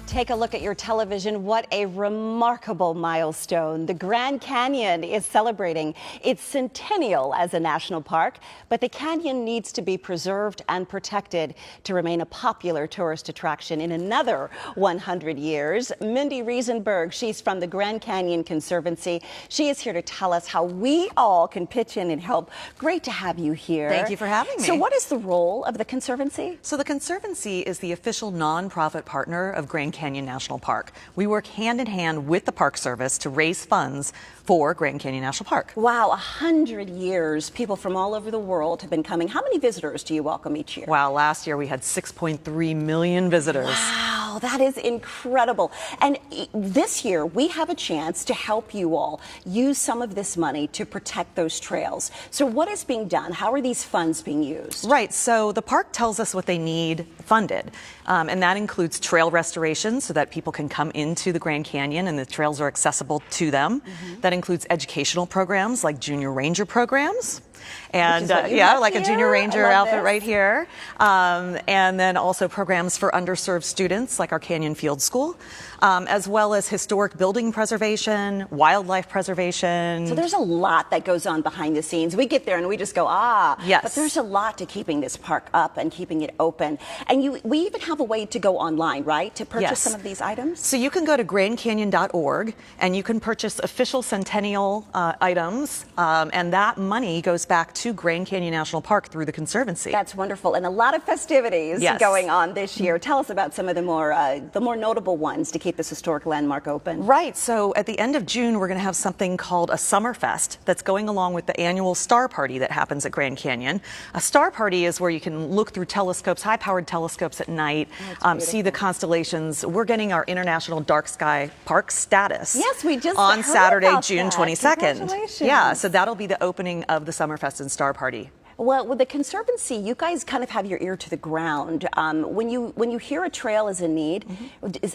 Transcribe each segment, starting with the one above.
Take a look at your television. What a remarkable milestone. The Grand Canyon is celebrating its centennial as a national park, but the canyon needs to be preserved and protected to remain a popular tourist attraction in another 100 years. Mindy Riesenberg, she's from the Grand Canyon Conservancy. She is here to tell us how we all can pitch in and help. Great to have you here. Thank you for having me. So what is the role of the Conservancy? So the Conservancy is the official nonprofit partner of Grand Canyon National Park. We work hand in hand with the Park Service to raise funds for Grand Canyon National Park. Wow, 100 years. People from all over the world have been coming. How many visitors do you welcome each year? Wow, last year we had 6.3 million visitors. Wow, that is incredible. And this year we have a chance to help you all use some of this money to protect those trails. So what is being done? How are these funds being used? Right, so the park tells us what they need funded, and that includes trail restoration so that people can come into the Grand Canyon and the trails are accessible to them. That includes educational programs like junior ranger programs. And yeah, like a junior ranger outfit right here. And then also programs for underserved students like our Canyon Field School, as well as historic building preservation, wildlife preservation. So there's a lot that goes on behind the scenes. We get there and we just go, yes. But there's a lot to keeping this park up and keeping it open. And we even have a way to go online, right, to purchase some of these items? So you can go to grandcanyon.org and you can purchase official Centennial items, and that money goes back to Grand Canyon National Park through the Conservancy. That's wonderful, and a lot of festivities going on this year. Tell us about some of the more notable ones to keep this historic landmark open. Right, so at the end of June we're going to have something called a Summer Fest that's going along with the annual Star Party that happens at Grand Canyon. A Star Party is where you can look through telescopes, high-powered telescopes at night, see the constellations. We're getting our International Dark Sky Park status. Yes, we just on heard Saturday, about June that. 22nd. Congratulations. Yeah, so that'll be the opening of the Summer Fest and Star Party. Well, with the Conservancy, you guys kind of have your ear to the ground. When you hear a trail is in need,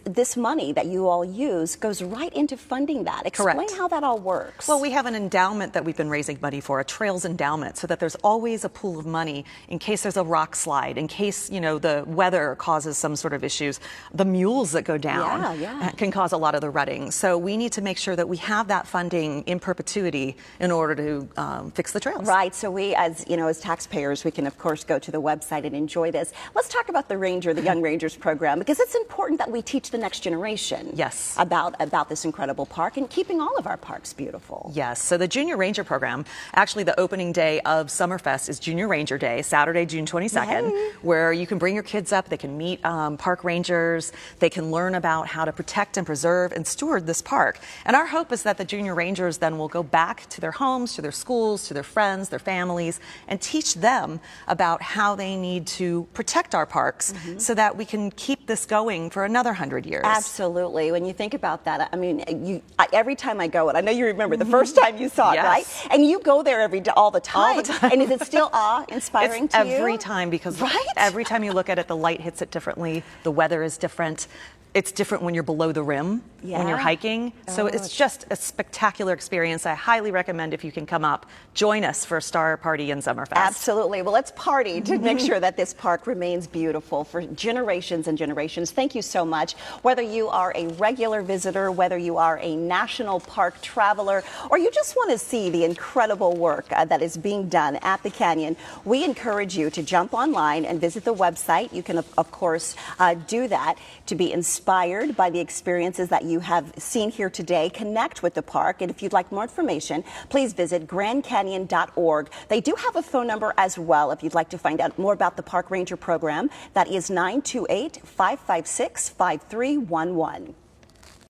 this money that you all use goes right into funding that. Explain how that all works. Well, we have an endowment that we've been raising money for, a trails endowment, so that there's always a pool of money in case there's a rock slide, in case, you know, the weather causes some sort of issues. The mules that go down can cause a lot of the rutting. So we need to make sure that we have that funding in perpetuity in order to fix the trails. Right. So we, as you know, as taxpayers, we can of course go to the website and enjoy this. Let's talk about the Young Rangers program, because it's important that we teach the next generation about this incredible park and keeping all of our parks beautiful. Yes, so the Junior Ranger program, actually the opening day of Summerfest is Junior Ranger Day, Saturday, June 22nd, where you can bring your kids up, they can meet park rangers, they can learn about how to protect and preserve and steward this park. And our hope is that the Junior Rangers then will go back to their homes, to their schools, to their friends, their families, and teach them about how they need to protect our parks so that we can keep this going for another 100 years. Absolutely. When you think about that, I mean, every time I go, and I know you remember the first time you saw it, right? And you go there all the time. And is it still awe-inspiring to you? Every time, because every time you look at it, the light hits it differently, the weather is different. It's different when you're below the rim, when you're hiking. So it's just a spectacular experience. I highly recommend, if you can come up, join us for Star Party and Summerfest. Absolutely. Well, let's party to make sure that this park remains beautiful for generations and generations. Thank you so much. Whether you are a regular visitor, whether you are a national park traveler, or you just want to see the incredible work that is being done at the Canyon, we encourage you to jump online and visit the website. You can, of course, do that to be inspired by the experiences that you have seen here today. Connect with the park, and if you'd like more information, please visit grandcanyon.org. They do have a phone number as well if you'd like to find out more about the Park Ranger program. That is 928-556-5311.